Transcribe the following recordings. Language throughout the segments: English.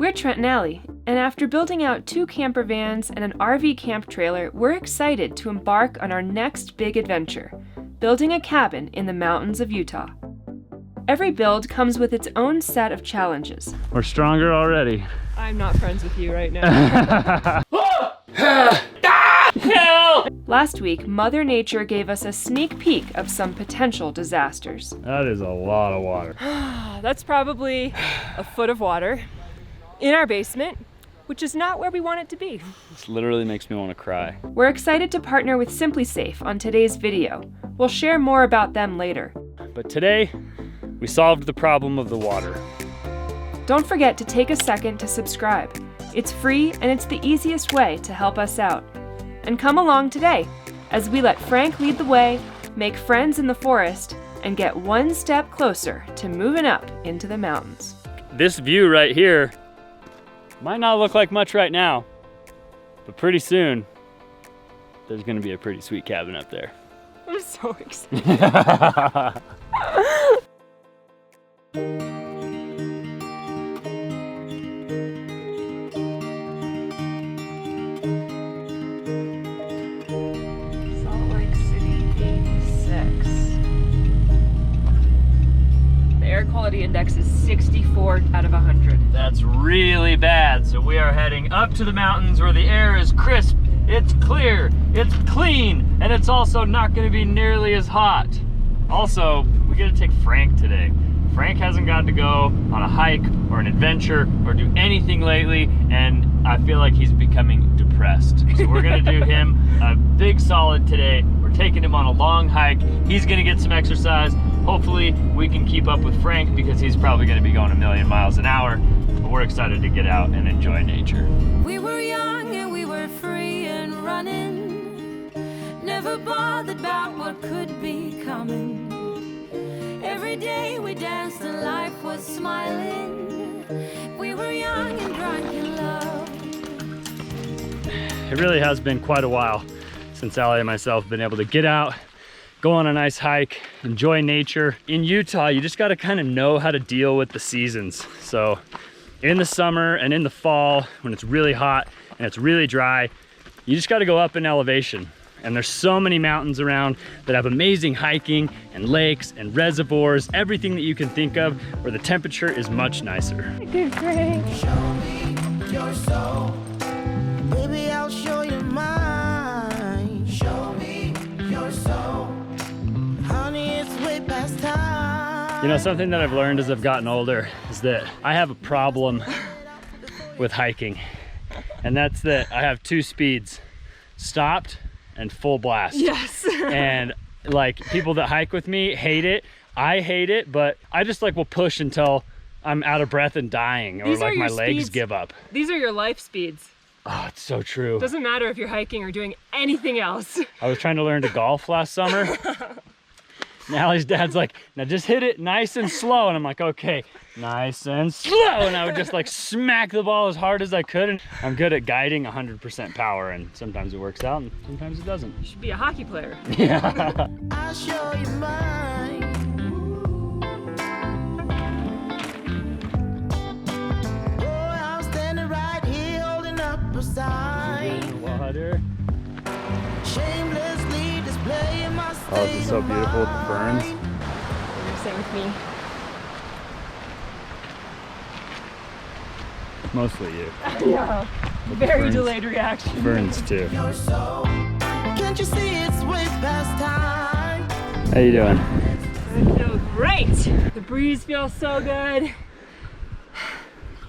We're Trent and Allie, and after building out 2 camper vans and an RV camp trailer, we're excited to embark on our next big adventure, building a cabin in the mountains of Utah. Every build comes with its own set of challenges. We're stronger already. I'm not friends with you right now. Last week, Mother Nature gave us a sneak peek of some potential disasters. That is a lot of water. That's probably a foot of water in our basement, which is not where we want it to be. This literally makes me want to cry. We're excited to partner with SimpliSafe on today's video. We'll share more about them later. But today, we solved the problem of the water. Don't forget to take a second to subscribe. It's free and it's the easiest way to help us out. And come along today as we let Frank lead the way, make friends in the forest, and get one step closer to moving up into the mountains. This view right here might not look like much right now, but pretty soon, there's gonna be a pretty sweet cabin up there. I'm so excited. Quality index is 64 out of 100. That's really bad. So we are heading up to the mountains where the air is crisp, it's clear, it's clean, and it's also not going to be nearly as hot. Also, we got to take Frank today. Frank hasn't got to go on a hike or an adventure or do anything lately, and I feel like he's becoming depressed. So we're going to do him a big solid today. We're taking him on a long hike. He's going to get some exercise. Hopefully we can keep up with Frank because he's probably going to be going a million miles an hour. But we're excited to get out and enjoy nature. We were young and we were free and running, never bothered about what could be coming. Every day we danced and life was smiling. We were young and drunk in love. It really has been quite a while since Allie and myself have been able to get out, go on a nice hike, enjoy nature. In Utah, you just gotta kind of know how to deal with the seasons. So in the summer and in the fall, when it's really hot and it's really dry, you just gotta go up in elevation. And there's so many mountains around that have amazing hiking and lakes and reservoirs, everything that you can think of, where the temperature is much nicer. Good, Frank. Show me your soul, baby, I'll show you mine. Show me your soul. You know, something that I've learned as I've gotten older is that I have a problem with hiking. And that's that I have 2 speeds, stopped and full blast. Yes. And like people that hike with me hate it. I hate it, but I just like will push until I'm out of breath and dying, or like my legs give up. These are your life speeds. Oh, it's so true. Doesn't matter if you're hiking or doing anything else. I was trying to learn to golf last summer. And Allie's dad's like, now just hit it nice and slow. And I'm like, okay, nice and slow. And I would just like smack the ball as hard as I could. And I'm good at guiding 100% power. And sometimes it works out and sometimes it doesn't. You should be a hockey player. Yeah. I'll show you mine. Oh, I'm standing right here holding up a sign. Water. Shamelessly displaying my state. Oh, this is so beautiful with the ferns. Same with me. Mostly you. Yeah. Very Ferns. delayed reaction. Ferns too. Your soul. Can't you see it's way past time? How you doing? I feel great. The breeze feels so good.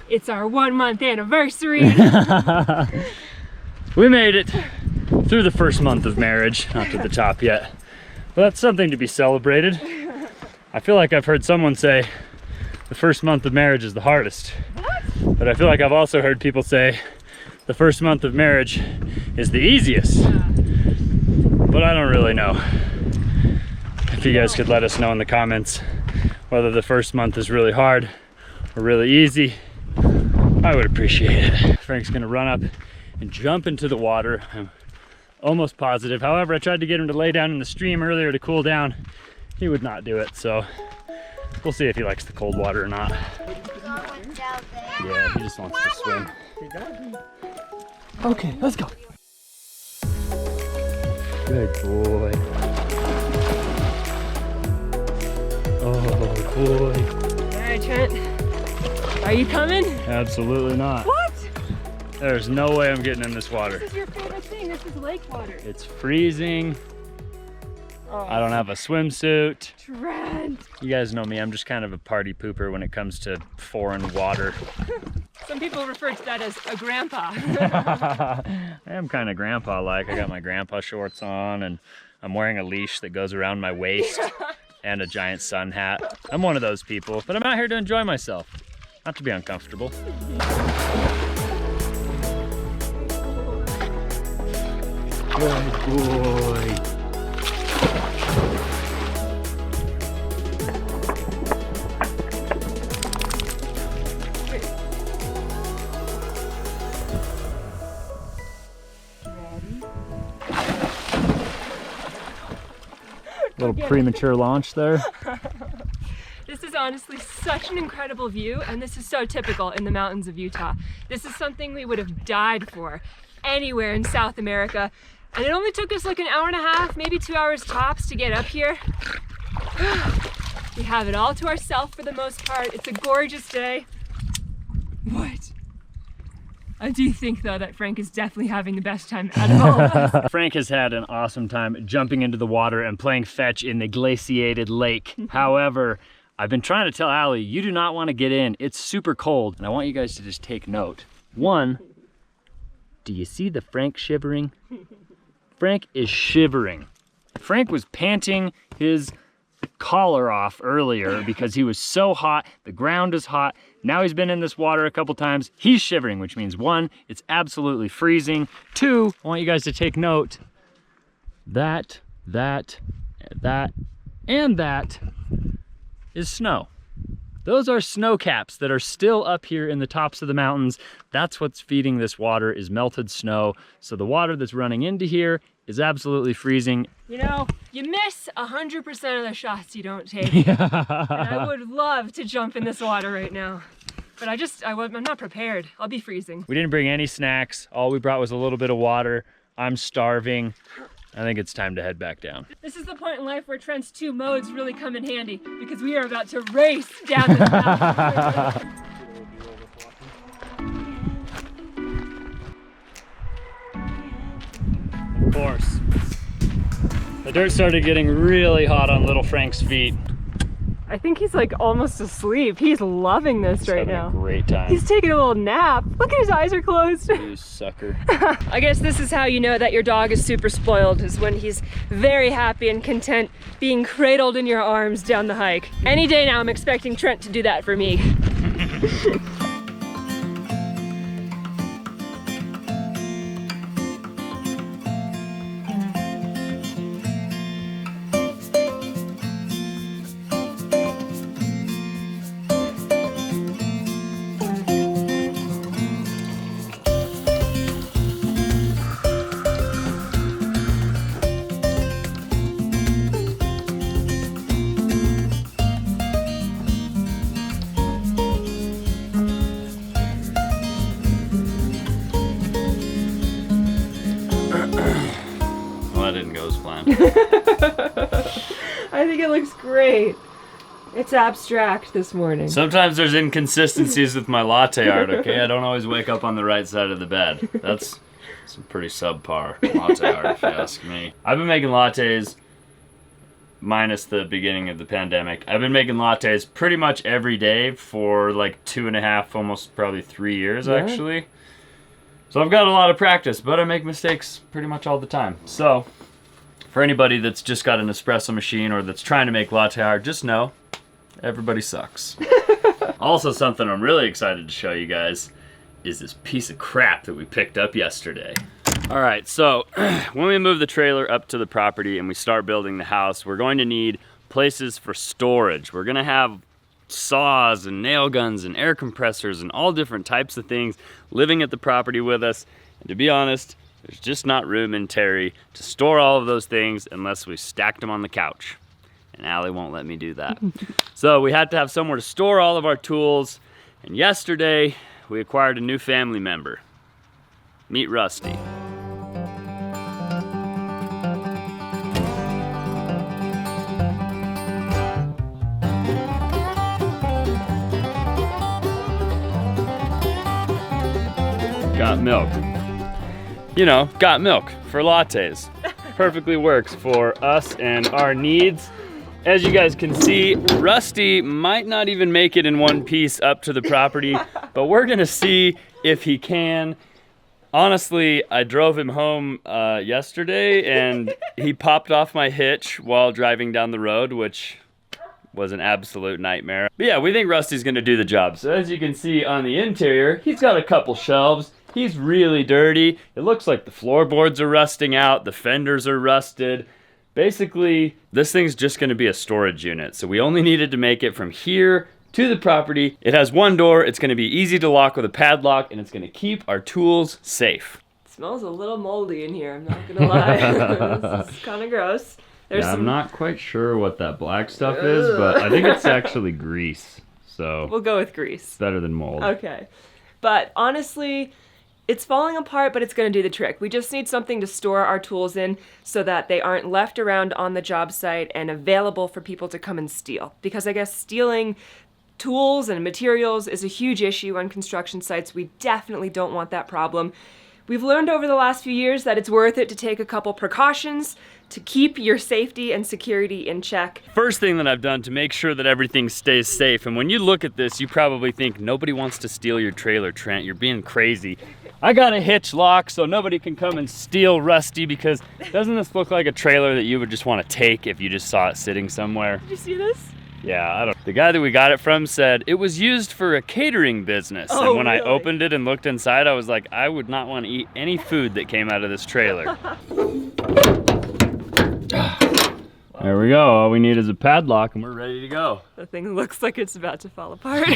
It's our 1-month anniversary. We made it through the first month of marriage, not to the top yet. But that's something to be celebrated. I feel like I've heard someone say the first month of marriage is the hardest. What? But I feel like I've also heard people say the first month of marriage is the easiest. Yeah. But I don't really know. If you guys could let us know in the comments whether the first month is really hard or really easy, I would appreciate it. Frank's gonna run up and jump into the water. I'm almost positive. However, I tried to get him to lay down in the stream earlier to cool down. He would not do it, so we'll see if he likes the cold water or not. What's out there? Yeah, he just wants to swim. Okay, let's go. Good boy. Oh boy. All right, Trent. Are you coming? Absolutely not. What? There's no way I'm getting in this water. This is your favorite thing. This is lake water. It's freezing. Oh. I don't have a swimsuit. Trent. You guys know me, I'm just kind of a party pooper when it comes to foreign water. Some people refer to that as a grandpa. I am kind of grandpa-like. I got my grandpa shorts on and I'm wearing a leash that goes around my waist and a giant sun hat. I'm one of those people, but I'm out here to enjoy myself, not to be uncomfortable. Good boy. Little premature launch there. This is honestly such an incredible view, and this is so typical in the mountains of Utah. This is something we would have died for anywhere in South America, and it only took us like an hour and a half, maybe 2 hours tops to get up here. We have it all to ourselves for the most part. It's a gorgeous day. What? I do think though that Frank is definitely having the best time out of all of us. Frank has had an awesome time jumping into the water and playing fetch in the glaciated lake. However, I've been trying to tell Allie, you do not want to get in. It's super cold. And I want you guys to just take note. One, do you see the Frank shivering? Frank is shivering. Frank was panting his collar off earlier because he was so hot. The ground is hot. Now he's been in this water a couple times. He's shivering, which means one, it's absolutely freezing. Two, I want you guys to take note. That is snow. Those are snow caps that are still up here in the tops of the mountains. That's what's feeding this water, is melted snow. So the water that's running into here is absolutely freezing. You know, you miss 100% of the shots you don't take. Yeah. And I would love to jump in this water right now. But I'm not prepared. I'll be freezing. We didn't bring any snacks. All we brought was a little bit of water. I'm starving. I think it's time to head back down. This is the point in life where Trent's two modes really come in handy, because we are about to race down this mountain. Of course. The dirt started getting really hot on little Frank's feet. I think he's like almost asleep. He's loving this right now. Having a great time. He's taking a little nap. Look at his eyes are closed. You sucker. I guess this is how you know that your dog is super spoiled, is when he's very happy and content being cradled in your arms down the hike. Any day now I'm expecting Trent to do that for me. I think it looks great. It's abstract this morning. Sometimes there's inconsistencies with my latte art, okay? I don't always wake up on the right side of the bed. That's some pretty subpar latte art, if you ask me. I've been making lattes, minus the beginning of the pandemic. I've been making lattes pretty much every day for like 2.5, almost probably 3 years, actually. So I've got a lot of practice, but I make mistakes pretty much all the time. So for anybody that's just got an espresso machine or that's trying to make latte art, just know everybody sucks. Also, something I'm really excited to show you guys is this piece of crap that we picked up yesterday. All right, so when we move the trailer up to the property and we start building the house, we're going to need places for storage. We're gonna have saws and nail guns and air compressors and all different types of things living at the property with us. And to be honest, there's just not room in Terry to store all of those things unless we stacked them on the couch. And Allie won't let me do that. So we had to have somewhere to store all of our tools. And yesterday, we acquired a new family member. Meet Rusty. Got milk. You know, got milk for lattes. Perfectly works for us and our needs. As you guys can see, Rusty might not even make it in one piece up to the property, but we're gonna see if he can. Honestly, I drove him home yesterday and he popped off my hitch while driving down the road, which was an absolute nightmare. But yeah, we think Rusty's gonna do the job. So as you can see on the interior, he's got a couple shelves. He's really dirty. It looks like the floorboards are rusting out, the fenders are rusted. Basically, this thing's just gonna be a storage unit. So we only needed to make it from here to the property. It has one door, it's gonna be easy to lock with a padlock, and it's gonna keep our tools safe. It smells a little moldy in here, I'm not gonna lie. This is kinda gross. I'm not quite sure what that black stuff is, but I think it's actually grease. So we'll go with grease. It's better than mold. Okay. But honestly, it's falling apart, but it's gonna do the trick. We just need something to store our tools in so that they aren't left around on the job site and available for people to come and steal. Because I guess stealing tools and materials is a huge issue on construction sites. We definitely don't want that problem. We've learned over the last few years that it's worth it to take a couple precautions to keep your safety and security in check. First thing that I've done to make sure that everything stays safe, and when you look at this, you probably think nobody wants to steal your trailer, Trent. You're being crazy. I got a hitch lock so nobody can come and steal Rusty, because doesn't this look like a trailer that you would just want to take if you just saw it sitting somewhere? Did you see this? Yeah, I don't. The guy that we got it from said it was used for a catering business. Oh, and when really? I opened it and looked inside, I was like, I would not want to eat any food that came out of this trailer. There we go. All we need is a padlock and we're ready to go. The thing looks like it's about to fall apart.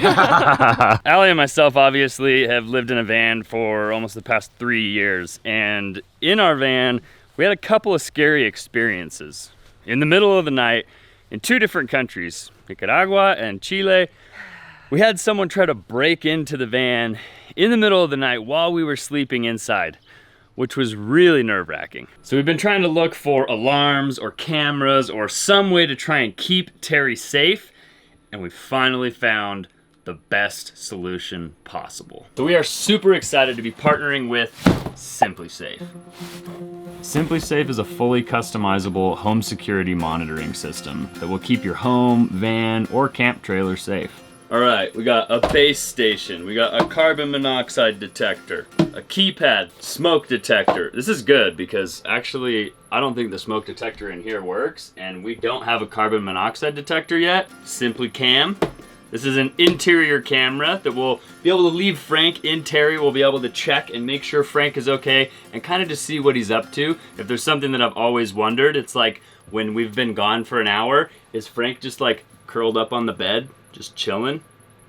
Allie and myself obviously have lived in a van for almost the past 3 years. And in our van, we had a couple of scary experiences. In the middle of the night, in 2 different countries, Nicaragua and Chile, we had someone try to break into the van in the middle of the night while we were sleeping inside, which was really nerve-wracking. So we've been trying to look for alarms or cameras or some way to try and keep Terry safe, and we finally found the best solution possible. So we are super excited to be partnering with SimpliSafe. SimpliSafe is a fully customizable home security monitoring system that will keep your home, van, or camp trailer safe. All right, we got a base station, we got a carbon monoxide detector, a keypad, smoke detector. This is good because actually I don't think the smoke detector in here works, and we don't have a carbon monoxide detector yet. SimpliCam. This is an interior camera that will be able to leave Frank in Terry. We'll be able to check and make sure Frank is okay and kind of just see what he's up to. If there's something that I've always wondered, it's like when we've been gone for an hour, is Frank just like curled up on the bed, just chilling?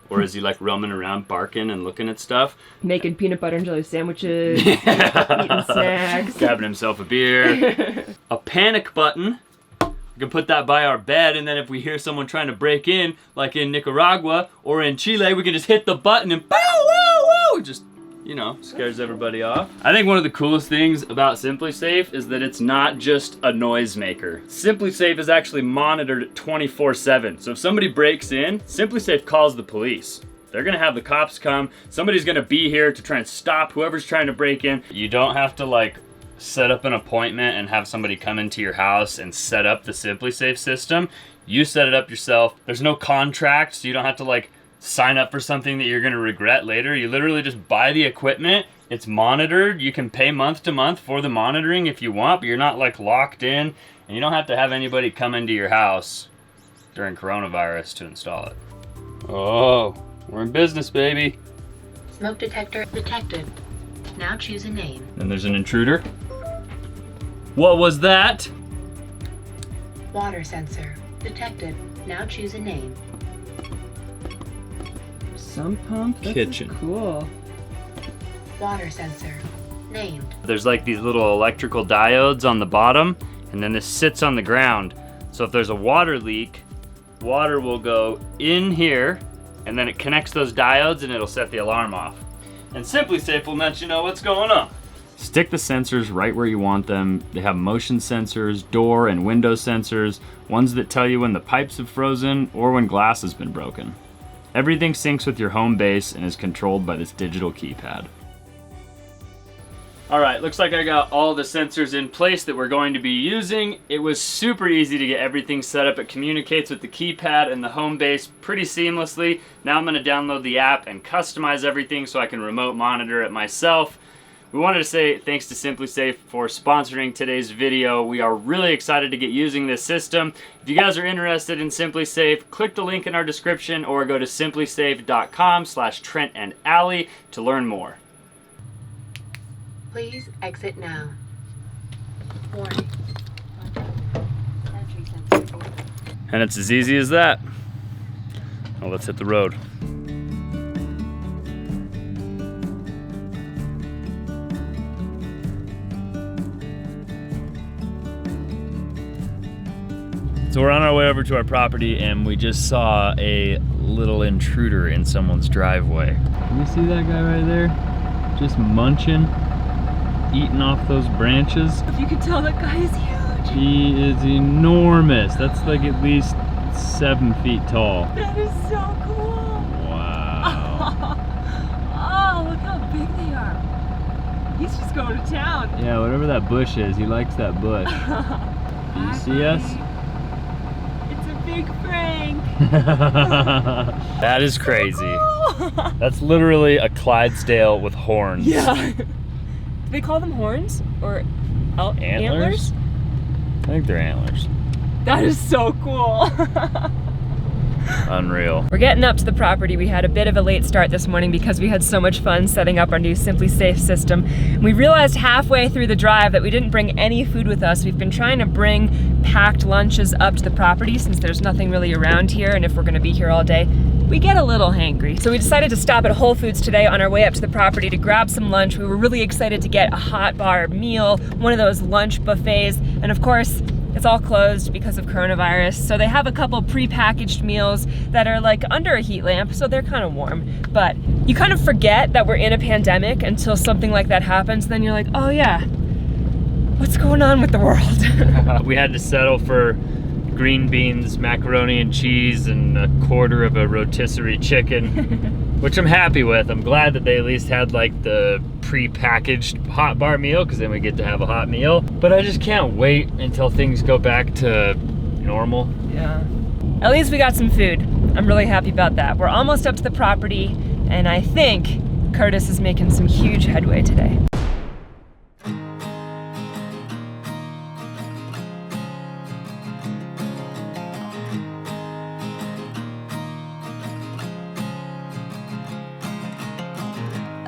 Or is he like roaming around barking and looking at stuff? Making peanut butter and jelly sandwiches, eating snacks. Grabbing himself a beer. A panic button. We can put that by our bed, and then if we hear someone trying to break in, like in Nicaragua or in Chile, we can just hit the button and bow, wow, wow, just, you know, scares everybody off. I think one of the coolest things about SimpliSafe is that it's not just a noisemaker. SimpliSafe is actually monitored 24/7. So if somebody breaks in, SimpliSafe calls the police. They're gonna have the cops come. Somebody's gonna be here to try and stop whoever's trying to break in. You don't have to like set up an appointment and have somebody come into your house and set up the SimpliSafe system. You set it up yourself. There's no contract, so you don't have to like sign up for something that you're gonna regret later. You literally just buy the equipment. It's monitored. You can pay month to month for the monitoring if you want, but you're not like locked in, and you don't have to have anybody come into your house during coronavirus to install it. Oh, we're in business, baby. Smoke detector detected. Now choose a name. And there's an intruder. What was that? Water sensor detected. Now choose a name. Sump pump? That's Kitchen. Cool. Water sensor named. There's like these little electrical diodes on the bottom, and then this sits on the ground. So if there's a water leak, water will go in here and then it connects those diodes and it'll set the alarm off. And SimpliSafe will let you know what's going on. Stick the sensors right where you want them. They have motion sensors, door and window sensors, ones that tell you when the pipes have frozen or when glass has been broken. Everything syncs with your home base and is controlled by this digital keypad. All right, looks like I got all the sensors in place that we're going to be using. It was super easy to get everything set up. It communicates with the keypad and the home base pretty seamlessly. Now I'm gonna download the app and customize everything so I can remote monitor it myself. We wanted to say thanks to SimpliSafe for sponsoring today's video. We are really excited to get using this system. If you guys are interested in SimpliSafe, click the link in our description or go to simplisafe.com/Trent and Allie to learn more. Please exit now. Warning. Entry sensor open. And it's as easy as that. Well, let's hit the road. So we're on our way over to our property and we just saw a little intruder in someone's driveway. Can you see that guy right there? Just munching, eating off those branches. If you could tell, that guy is huge. He is enormous. That's like at least 7 feet tall. That is so cool. Wow. Oh, look how big they are. He's just going to town. Yeah, whatever that bush is, he likes that bush. Do you see us? It's a big prank. That is crazy. That's literally a Clydesdale with horns. Yeah. Do they call them horns or antlers? I think they're antlers. That is so cool. Unreal. We're getting up to the property. We had a bit of a late start this morning because we had so much fun setting up our new SimpliSafe system. We realized halfway through the drive that we didn't bring any food with us. We've been trying to bring packed lunches up to the property since there's nothing really around here, and if we're gonna be here all day, we get a little hangry. So we decided to stop at Whole Foods today on our way up to the property to grab some lunch. We were really excited to get a hot bar meal, one of those lunch buffets, and of course, it's all closed because of coronavirus. So they have a couple pre-packaged meals that are like under a heat lamp, so they're kind of warm. But you kind of forget that we're in a pandemic until something like that happens. Then you're like, oh yeah, what's going on with the world? We had to settle for green beans, macaroni and cheese, and a quarter of a rotisserie chicken, which I'm happy with. I'm glad that they at least had like the pre-packaged hot bar meal, because then we get to have a hot meal. But I just can't wait until things go back to normal. Yeah. At least we got some food. I'm really happy about that. We're almost up to the property, and I think Curtis is making some huge headway today.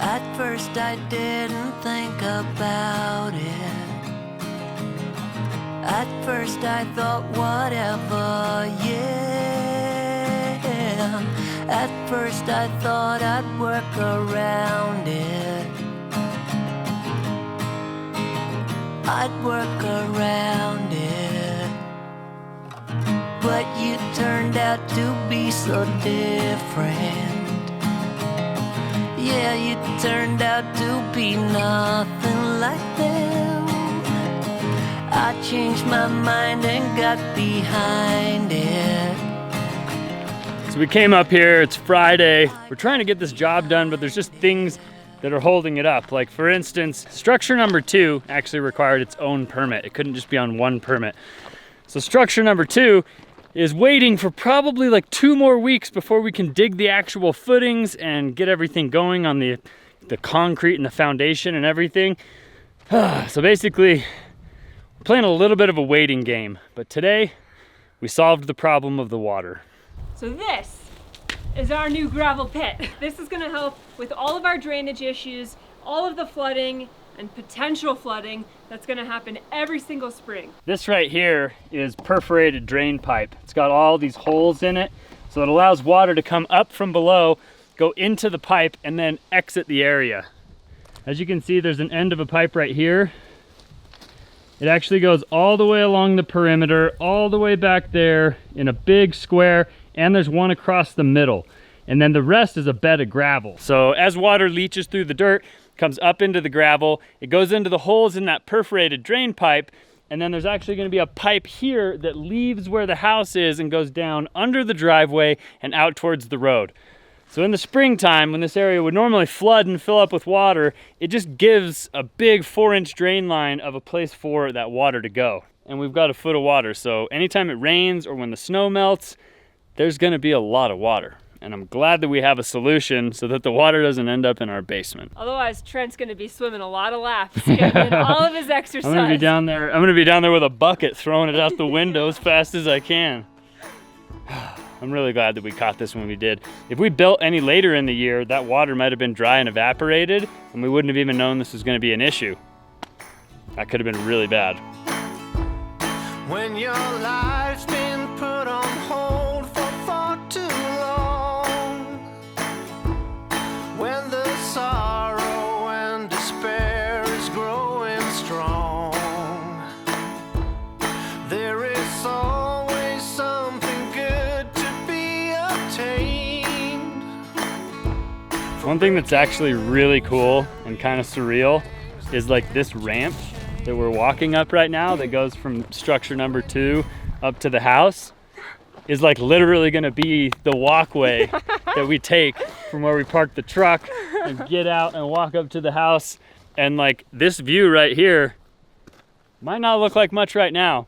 At first I didn't think about it. At first I thought whatever, yeah. At first I thought I'd work around it. I'd work around it. But you turned out to be so different. Yeah, you turned out to be nothing like them. I changed my mind and got behind it. So we came up here, it's Friday. We're trying to get this job done, but there's just things that are holding it up. Like for instance, structure number 2 actually required its own permit. It couldn't just be on one permit. So structure number 2 is waiting for probably like 2 more weeks before we can dig the actual footings and get everything going on the concrete and the foundation and everything. So basically, we're playing a little bit of a waiting game, but today we solved the problem of the water. So this is our new gravel pit. This is gonna help with all of our drainage issues, all of the flooding and potential flooding that's gonna happen every single spring. This right here is perforated drain pipe. It's got all these holes in it, so it allows water to come up from below, go into the pipe, and then exit the area. As you can see, there's an end of a pipe right here. It actually goes all the way along the perimeter, all the way back there in a big square, and there's one across the middle. and then the rest is a bed of gravel. So as water leaches through the dirt, comes up into the gravel, it goes into the holes in that perforated drain pipe, and then there's actually gonna be a pipe here that leaves where the house is and goes down under the driveway and out towards the road. So in the springtime, when this area would normally flood and fill up with water, it just gives a big 4-inch drain line of a place for that water to go. And we've got a foot of water, so anytime it rains or when the snow melts, there's gonna be a lot of water. And I'm glad that we have a solution so that the water doesn't end up in our basement. Otherwise, Trent's gonna be swimming a lot of laps, getting in all of his exercise. I'm gonna be down there with a bucket, throwing it out the window as fast as I can. I'm really glad that we caught this when we did. If we built any later in the year, that water might have been dry and evaporated, and we wouldn't have even known this was gonna be an issue. That could have been really bad. When your life's been put on hold for far too long, when the sorrow and despair is growing strong, there is always something good to be obtained. One thing that's actually really cool and kind of surreal is like this ramp that we're walking up right now that goes from structure number 2 up to the house is like literally gonna be the walkway that we take from where we park the truck and get out and walk up to the house. And like this view right here might not look like much right now,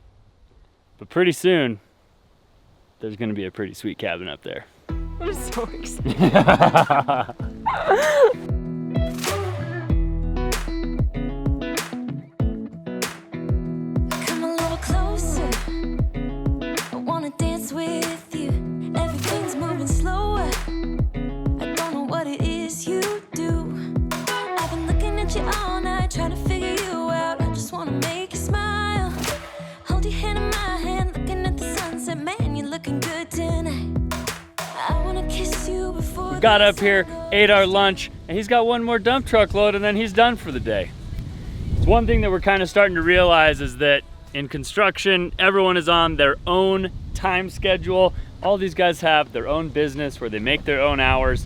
but pretty soon there's gonna be a pretty sweet cabin up there. I'm so excited. With you, everything's moving slower. I don't know what it is you do. I've been looking at you all night, trying to figure you out. I just wanna make you smile. Hold your hand in my hand, looking at the sunset. Man, you're looking good tonight. I wanna kiss you before. Got up here, ate our lunch, and he's got one more dump truck load, and then he's done for the day. It's one thing that we're kind of starting to realize is that in construction, everyone is on their own time schedule. All these guys have their own business where they make their own hours.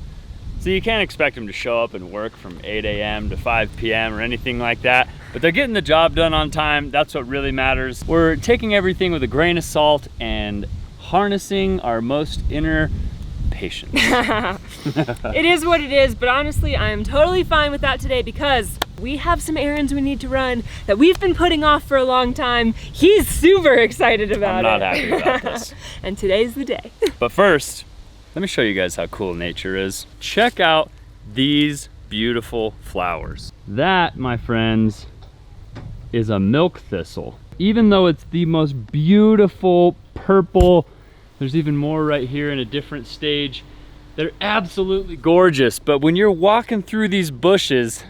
So you can't expect them to show up and work from 8 a.m. to 5 p.m. or anything like that, but they're getting the job done on time. That's what really matters. We're taking everything with a grain of salt and harnessing our most inner patience. It is what it is, but honestly, I am totally fine with that today because we have some errands we need to run that we've been putting off for a long time. He's super excited about it. I'm not happy about this. And today's the day. But first, let me show you guys how cool nature is. Check out these beautiful flowers. That, my friends, is a milk thistle. Even though it's the most beautiful purple, there's even more right here in a different stage. They're absolutely gorgeous, but when you're walking through these bushes,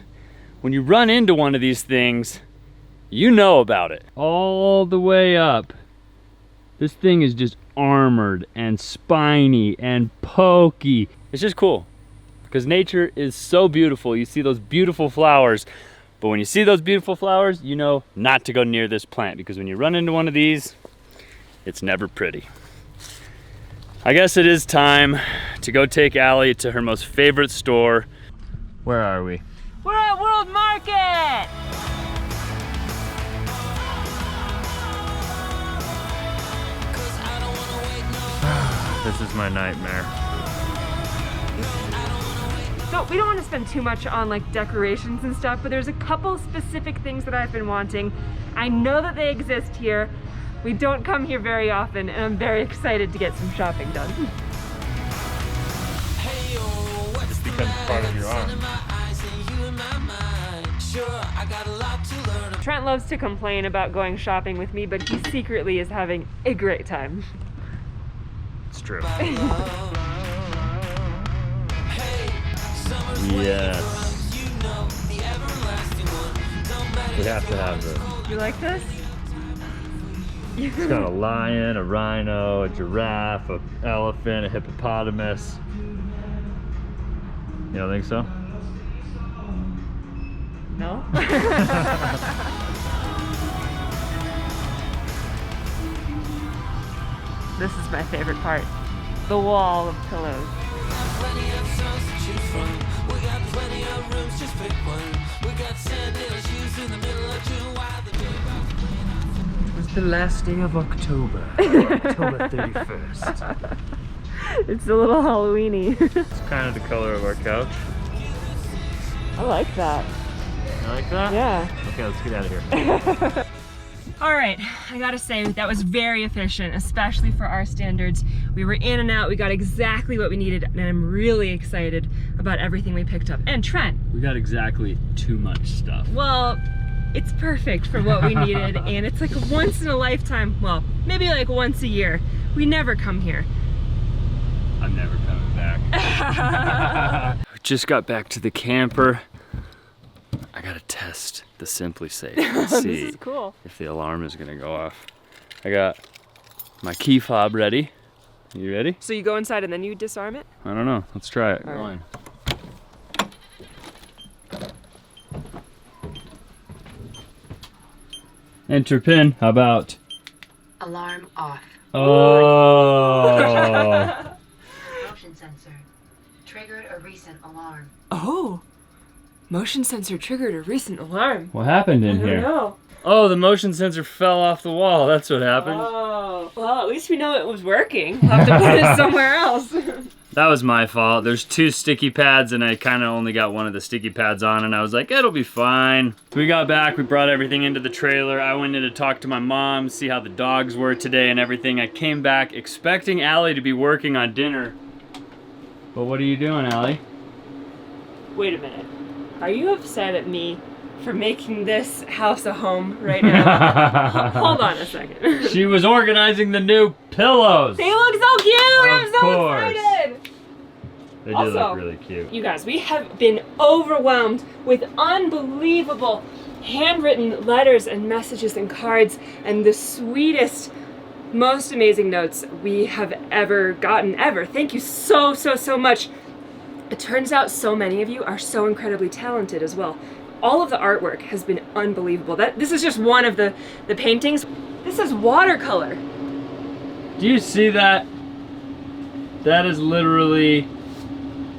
when you run into one of these things, you know about it. All the way up, this thing is just armored and spiny and pokey. It's just cool because nature is so beautiful. You see those beautiful flowers, but when you see those beautiful flowers, you know not to go near this plant because when you run into one of these, it's never pretty. I guess it is time to go take Allie to her most favorite store. Where are we? We're at World Market! This is my nightmare. So we don't want to spend too much on like decorations and stuff, but there's a couple specific things that I've been wanting. I know that they exist here. We don't come here very often, and I'm very excited to get some shopping done. This becomes part of your arm. Trent loves to complain about going shopping with me, but he secretly is having a great time. It's true. Yes. We have to have this. You like this? It's got a lion, a rhino, a giraffe, an elephant, a hippopotamus. You don't think so? No? This is my favorite part. The wall of pillows. choose from. We got plenty of rooms, just pick one. We got sand issues in the middle of June. While the It was the last day of October. October 31st. It's a little Halloweeny. It's kind of the color of our couch. I like that. You like that? Yeah. Okay, let's get out of here. All right, I gotta say that was very efficient, especially for our standards. We were in and out, we got exactly what we needed, and I'm really excited about everything we picked up. And Trent. We got exactly too much stuff. Well, it's perfect for what we needed, and it's like a once in a lifetime, well, maybe like once a year. We never come here. I'm never coming back. We just got back to the camper. I gotta test the Simply Safe and see This is cool. if the alarm is gonna go off. I got my key fob ready. You ready? So you go inside and then you disarm it? I don't know. Let's try it. All Go right. on. Enter pin. How about? Alarm off. Oh. Motion sensor. Triggered a recent alarm. Oh, motion sensor triggered a recent alarm. What happened in I don't here? know. Oh, the motion sensor fell off the wall. That's what happened. Oh, well, at least we know it was working. We'll have to put it somewhere else. That was my fault. There's 2 sticky pads and I kind of only got one of the sticky pads on and I was like, it'll be fine. So we got back, we brought everything into the trailer. I went in to talk to my mom, see how the dogs were today and everything. I came back expecting Allie to be working on dinner. But what are you doing, Allie? Wait a minute. Are you upset at me for making this house a home right now? Hold on a second. She was organizing the new pillows. They look so cute! I'm so course. excited! They do Also, look really cute. You guys, we have been overwhelmed with unbelievable handwritten letters and messages and cards and the sweetest, most amazing notes we have ever gotten, ever. Thank you so, so, so much. It turns out so many of you are so incredibly talented as well. All of the artwork has been unbelievable. This is just one of the paintings. This is watercolor. Do you see that? That is literally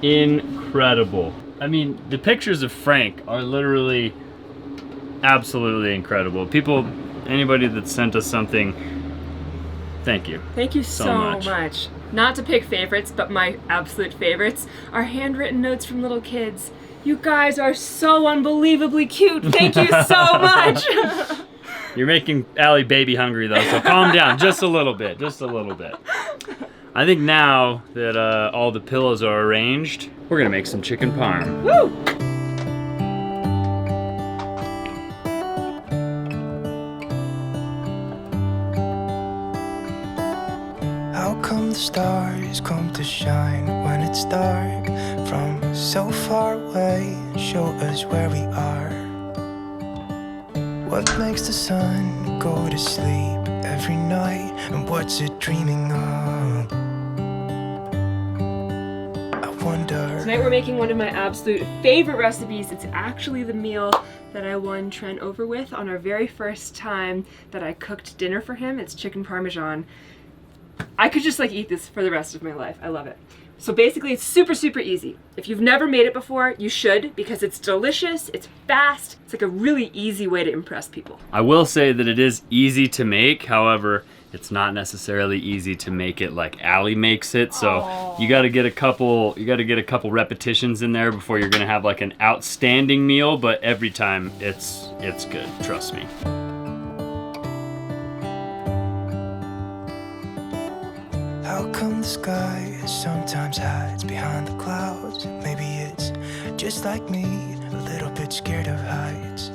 incredible. I mean, the pictures of Frank are literally absolutely incredible. Anybody that sent us something, thank you. Thank you so much. Not to pick favorites, but my absolute favorites are handwritten notes from little kids. You guys are so unbelievably cute. Thank you so much. You're making Allie baby hungry though, so calm down just a little bit, just a little bit. I think now that all the pillows are arranged, we're gonna make some chicken parm. Woo! How come the stars come to shine when it's dark from so far away? Show us where we are. What makes the sun go to sleep every night, and what's it dreaming of? I wonder. Tonight we're making one of my absolute favorite recipes. It's actually the meal that I won Trent over with on our very first time that I cooked dinner for him. It's chicken Parmesan. I could just like eat this for the rest of my life. I love it. So basically it's super, super easy. If you've never made it before, you should, because it's delicious, it's fast, it's like a really easy way to impress people. I will say that it is easy to make, however, it's not necessarily easy to make it like Allie makes it. So you gotta get a couple repetitions in there before you're gonna have like an outstanding meal, but every time it's good, trust me. How come the sky sometimes hides behind the clouds? Maybe it's just like me, a little bit scared of heights.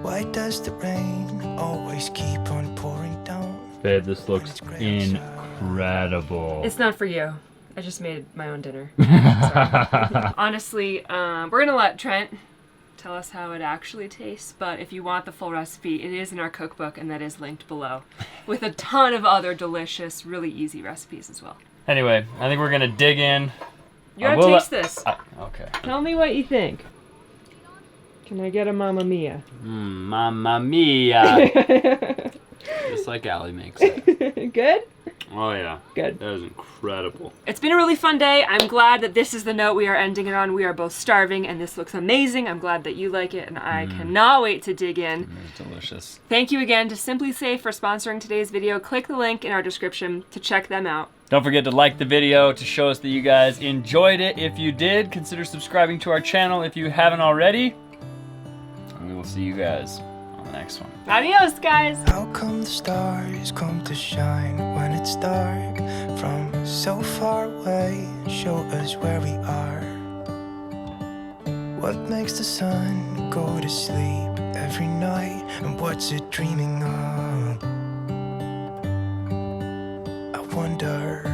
Why does the rain always keep on pouring down? Babe, this looks incredible. It's not for you. I just made my own dinner. Sorry. Honestly, we're gonna let Trent tell us how it actually tastes, but if you want the full recipe, it is in our cookbook and that is linked below with a ton of other delicious, really easy recipes as well. Anyway, I think we're gonna dig in. You gotta taste this. Okay. Tell me what you think. Can I get a Mamma Mia? Mamma Mia. Just like Allie makes it. Good? Oh yeah. Good. That is incredible. It's been a really fun day. I'm glad that this is the note we are ending it on. We are both starving and this looks amazing. I'm glad that you like it and I cannot wait to dig in. It's delicious. Thank you again to Simply Safe for sponsoring today's video. Click the link in our description to check them out. Don't forget to like the video to show us that you guys enjoyed it. If you did, consider subscribing to our channel if you haven't already. And we will see you guys on the next one. Adios, guys. How come the stars come to shine when it's dark from so far away and show us where we are? What makes the sun go to sleep every night and what's it dreaming of? I wonder.